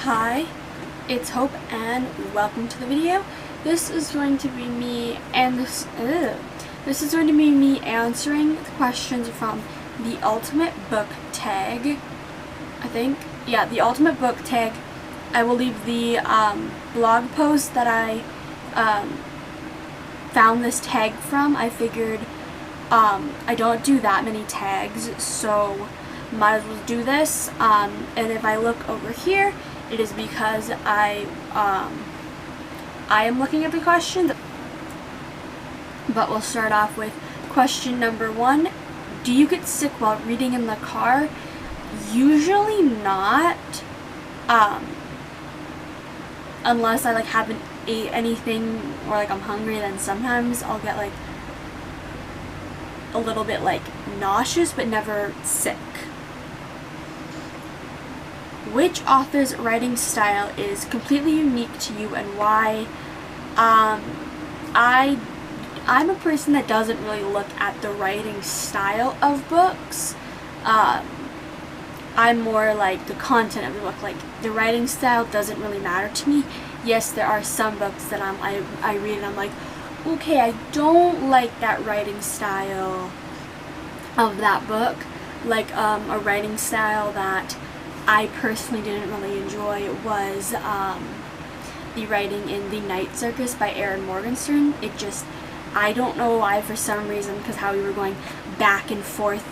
Hi, it's Hope and welcome to the video. This is going to be me this is going to be me answering the questions from the Ultimate Book Tag. I think, yeah, the Ultimate Book Tag. I will leave the blog post that I found this tag from. I figured I don't do that many tags, so might as well do this. And if I look over here, it is because I am looking at the questions. But we'll start off with question number 1. Do you get sick while reading in the car? Usually not. Unless I haven't ate anything or I'm hungry, then sometimes I'll get a little bit nauseous, but never sick. Which author's writing style is completely unique to you and why? I'm a person that doesn't really look at the writing style of books. I'm more the content of the book. The writing style doesn't really matter to me. Yes, there are some books that I read and I'm like, okay, I don't like that writing style of that book. A writing style that I personally didn't really enjoy was the writing in The Night Circus by Erin Morgenstern. I don't know why, for some reason, because how we were going back and forth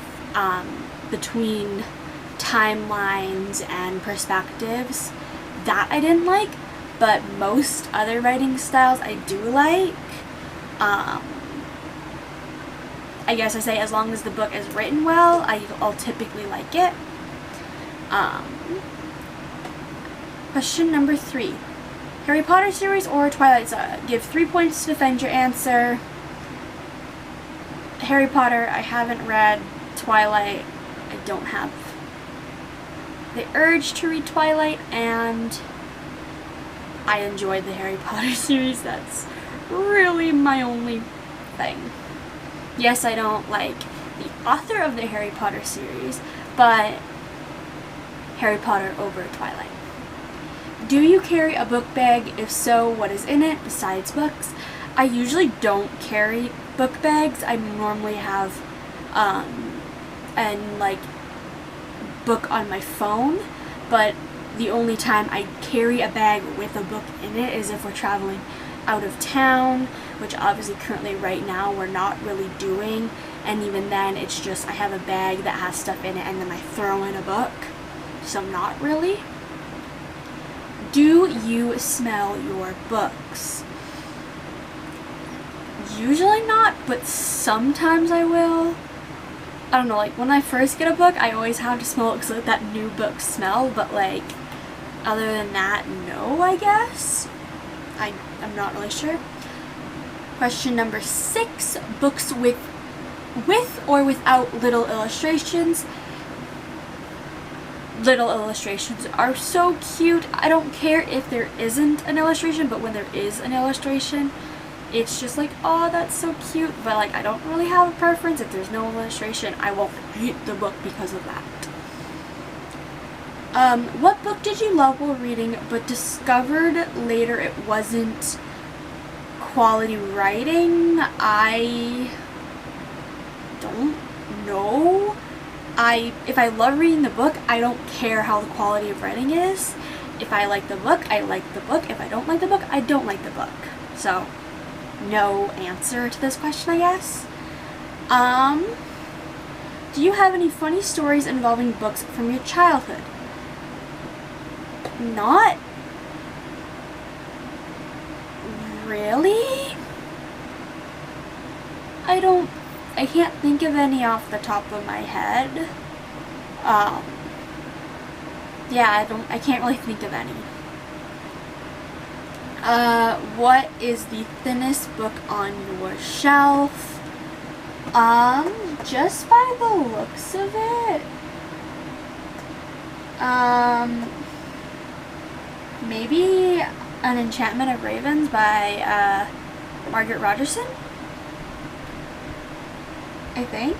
between timelines and perspectives, that I didn't like, but most other writing styles I do like. I guess I say as long as the book is written well, I'll typically like it. Question number 3. Harry Potter series or Twilight saga? Give 3 points to defend your answer. Harry Potter, I haven't read. Twilight, I don't have the urge to read Twilight, and I enjoyed the Harry Potter series. That's really my only thing. Yes, I don't like the author of the Harry Potter series, but Harry Potter over Twilight. Do you carry a book bag? If so, what is in it besides books? I usually don't carry book bags. I normally have an book on my phone, but the only time I carry a bag with a book in it is if we're traveling out of town, which obviously currently right now we're not really doing, and even then it's just I have a bag that has stuff in it and then I throw in a book. So not really. Do you smell your books? Usually not, but sometimes I will. I don't know, when I first get a book, I always have to smell it because that new book smell, but other than that, no, I guess. I'm not really sure. Question number 6. Books with or without little illustrations? Little illustrations are so cute. I don't care if there isn't an illustration, but when there is an illustration, it's just oh, that's so cute. But I don't really have a preference. If there's no illustration, I won't hate the book because of that. What book did you love while reading but discovered later it wasn't quality writing? I don't know. If I love reading the book, I don't care how the quality of writing is. If I like the book, I like the book. If I don't like the book, I don't like the book. So, no answer to this question, I guess. Do you have any funny stories involving books from your childhood? Not really. I can't think of any off the top of my head. Yeah, I can't really think of any. What is the thinnest book on your shelf? Just by the looks of it, maybe An Enchantment of Ravens by, Margaret Rogerson? I think.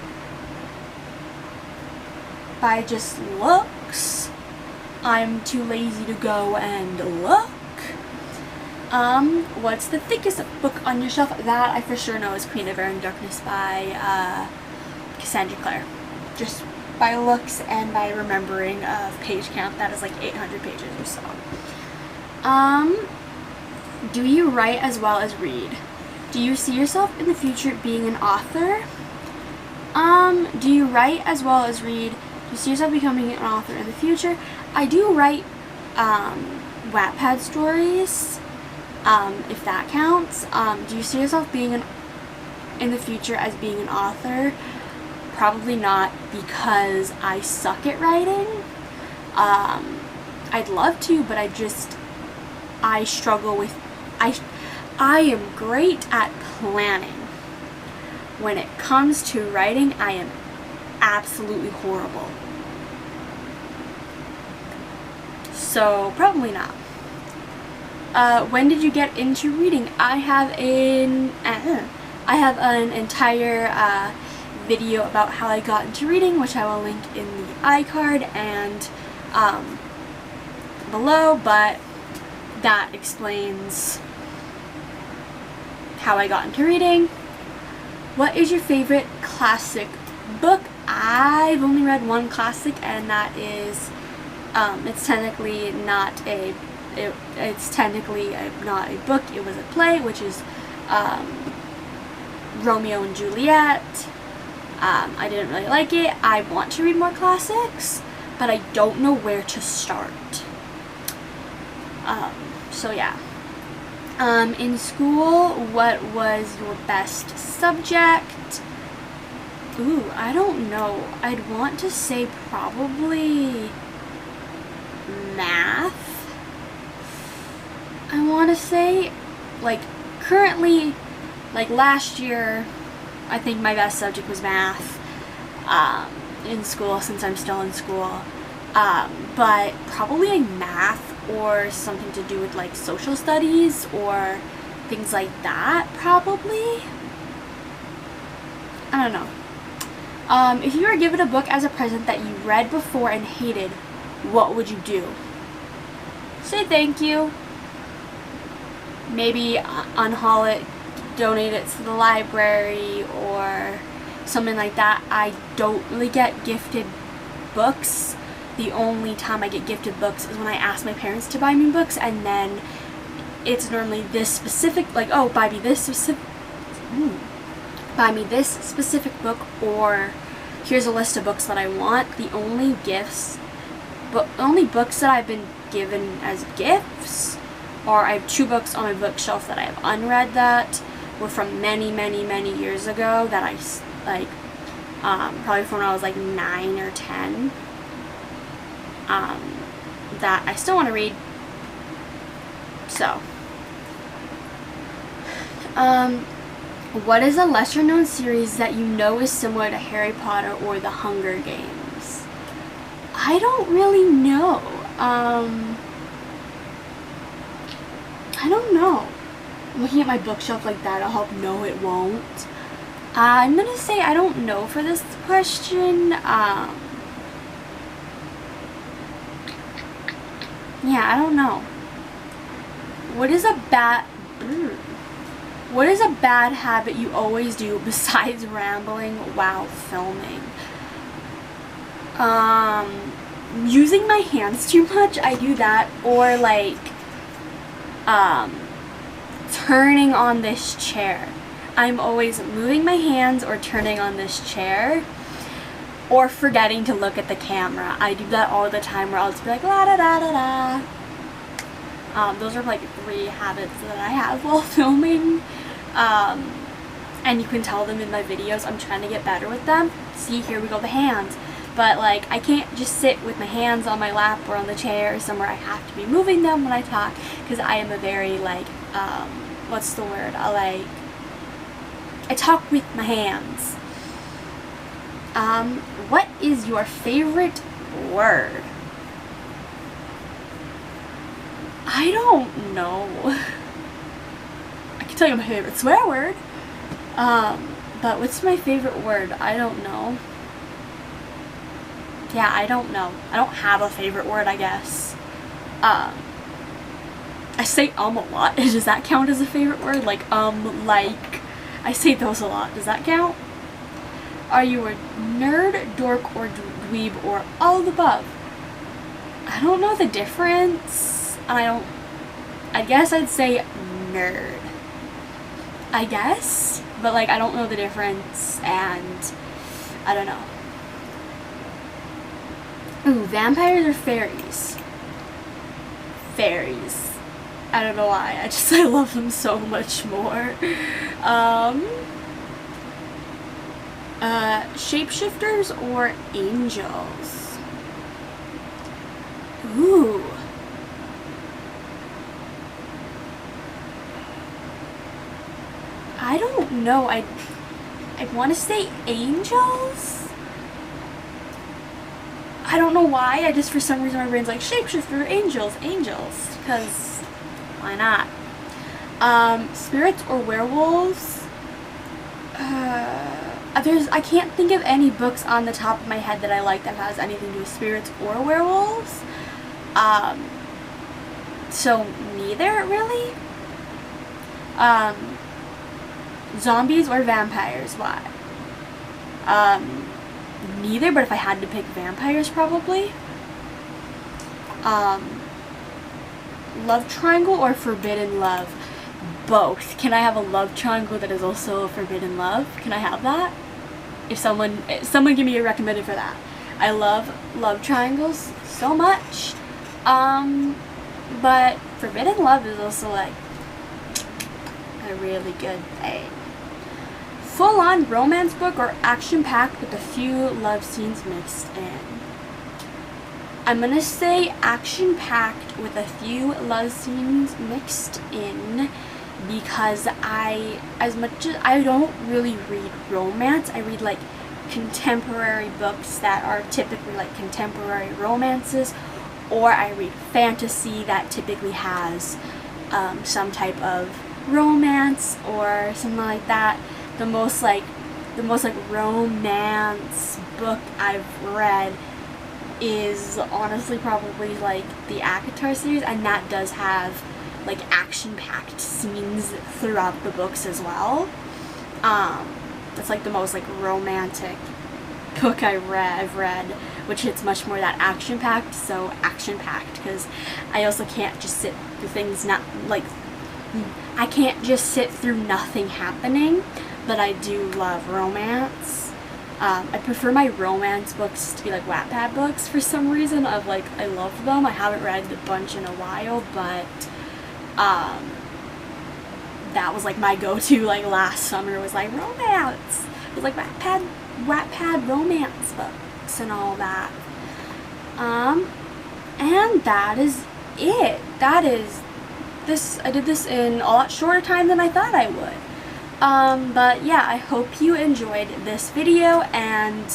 By just looks. I'm too lazy to go and look. What's the thickest book on your shelf? That I for sure know is Queen of Air and Darkness by Cassandra Clare. Just by looks and by remembering of page count, that is like 800 pages or so. Do you write as well as read? Do you see yourself in the future being an author? Do you write as well as read? Do you see yourself becoming an author in the future? I do write Wattpad stories, if that counts. Do you see yourself being in the future as being an author? Probably not, because I suck at writing. I'd love to, but I struggle with, I am great at planning. When it comes to writing, I am absolutely horrible. So probably not. When did you get into reading? I have an entire video about how I got into reading, which I will link in the iCard and below, but that explains how I got into reading. What is your favorite classic book? I've only read one classic, and that is it's technically not a book, it was a play, which is Romeo and Juliet. I didn't really like it. I want to read more classics, but I don't know where to start. So yeah. In school, what was your best subject? Ooh, I don't know. I'd want to say probably math. I want to say, like, currently, like last year, I think my best subject was math in school, since I'm still in school. But probably math or something to do with like social studies or things like that, probably. I don't know. If you were given a book as a present that you read before and hated, what would you do? Say thank you. Maybe unhaul it, donate it to the library or something like that. I don't really get gifted books. The only time I get gifted books is when I ask my parents to buy me books, and then it's normally this specific, like, oh, buy me this specific book, or here's a list of books that I want. The only books that I've been given as gifts are, I have 2 books on my bookshelf that I have unread that were from many, many, many years ago that I, like, probably from when I was like 9 or 10. That I still want to read. So, what is a lesser known series that you know is similar to Harry Potter or the Hunger Games? I don't really know. I don't know. Looking at my bookshelf like that, I'll help. No, it won't. I'm gonna say I don't know for this question. Yeah, I don't know. What is a bad habit you always do besides rambling while filming? Using my hands too much, I do that, or like turning on this chair. I'm always moving my hands or turning on this chair, or forgetting to look at the camera. I do that all the time, where I'll just be like, la da da da da. Those are like 3 habits that I have while filming. And you can tell them in my videos. I'm trying to get better with them. See, here we go, the hands. But like, I can't just sit with my hands on my lap or on the chair or somewhere. I have to be moving them when I talk, because I am a very like, what's the word? I talk with my hands. What is your favorite word? I don't know. I can tell you my favorite swear word. But what's my favorite word? I don't know. yeah, I don't know. I don't have a favorite word, I guess. I say a lot. Does that count as a favorite word? Like, like, I say those a lot. Does that count? Are you a nerd, dork, or dweeb, or all of the above? I don't know the difference. I guess I'd say nerd. I guess? But, like, I don't know the difference, and I don't know. Ooh, vampires or fairies? Fairies. I don't know why. I love them so much more. Shapeshifters or angels? Ooh. I don't know. I want to say angels? I don't know why. For some reason my brain's like shapeshifter, angels, because why not? Spirits or werewolves? I can't think of any books on the top of my head that I like that has anything to do with spirits or werewolves. So neither really. Zombies or vampires? Why? Neither, but if I had to pick vampires, probably. Love triangle or forbidden love? Both. Can I have a love triangle that is also a forbidden love? Can I have that? If someone give me a recommended for that. I love love triangles so much. But forbidden love is also like a really good thing. Full-on romance book or action-packed with a few love scenes mixed in? I'm gonna say action-packed with a few love scenes mixed in, because as much as I don't really read romance, I read like contemporary books that are typically like contemporary romances, or I read fantasy that typically has some type of romance or something like that. The most romance book I've read is honestly probably like the ACOTAR series, and that does have like action-packed scenes throughout the books as well. That's like the most like romantic book I've read, which it's much more that action-packed. So action-packed, because I also can't just sit through things I can't just sit through nothing happening. But I do love romance. I prefer my romance books to be like Wattpad books for some reason. I love them. I haven't read a bunch in a while, but that was like my go-to like last summer was like romance. It was like Wattpad romance books and all that. And that is it. That is this. I did this in a lot shorter time than I thought I would. But yeah, I hope you enjoyed this video and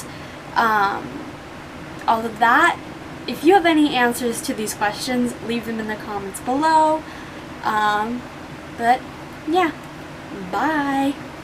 all of that. If you have any answers to these questions, leave them in the comments below. But yeah, bye!